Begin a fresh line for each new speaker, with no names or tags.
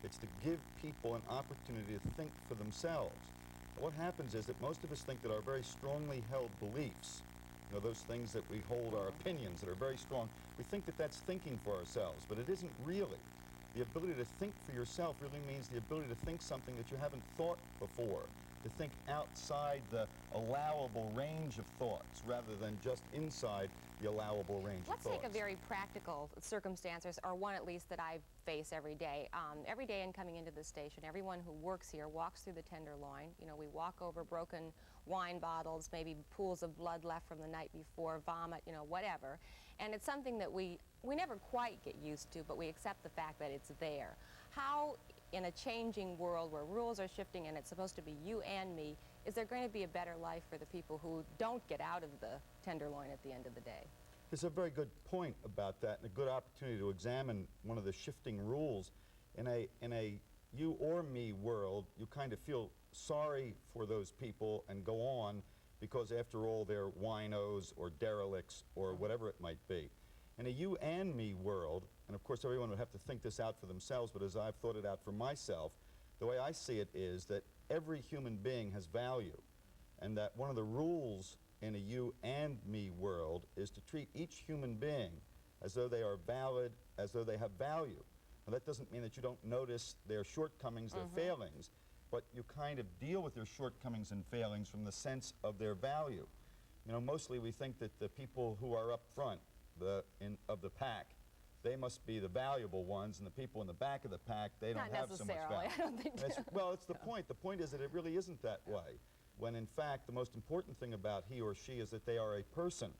It's to give people an opportunity to think for themselves. What happens is that most of us think that our very strongly held beliefs, you know, those things that we hold, our opinions that are very strong, we think that that's thinking for ourselves, but it isn't really. The ability to think for yourself really means the ability to think something that you haven't thought before, to think outside the allowable range of thoughts rather than just inside the allowable range of thoughts.
Let's take a very practical circumstance, or one at least that I face every day. Every day in coming into the station, everyone who works here walks through the Tenderloin. You know, we walk over broken wine bottles, maybe pools of blood left from the night before, vomit, you know, whatever. And it's something that we never quite get used to, but we accept the fact that it's there. How, in a changing world where rules are shifting and it's supposed to be you and me, is there going to be a better life for the people who don't get out of the Tenderloin at the end of the day?
There's a very good point about that, and a good opportunity to examine one of the shifting rules. In a you or me world, you kind of feel sorry for those people and go on because, after all, they're winos or derelicts or whatever it might be. In a you and me world, and of course everyone would have to think this out for themselves, but as I've thought it out for myself, the way I see it is that every human being has value, and that one of the rules in a you and me world is to treat each human being as though they are valid, as though they have value. Now, that doesn't mean that you don't notice their shortcomings, their failings, but you kind of deal with their shortcomings and failings from the sense of their value. You know, mostly we think that the people who are up front of the pack, they must be the valuable ones, and the people in the back of the pack, they don't have so much value.
I don't think
well, it's the point. The point is that it really isn't that way, when in fact the most important thing about he or she is that they are a person.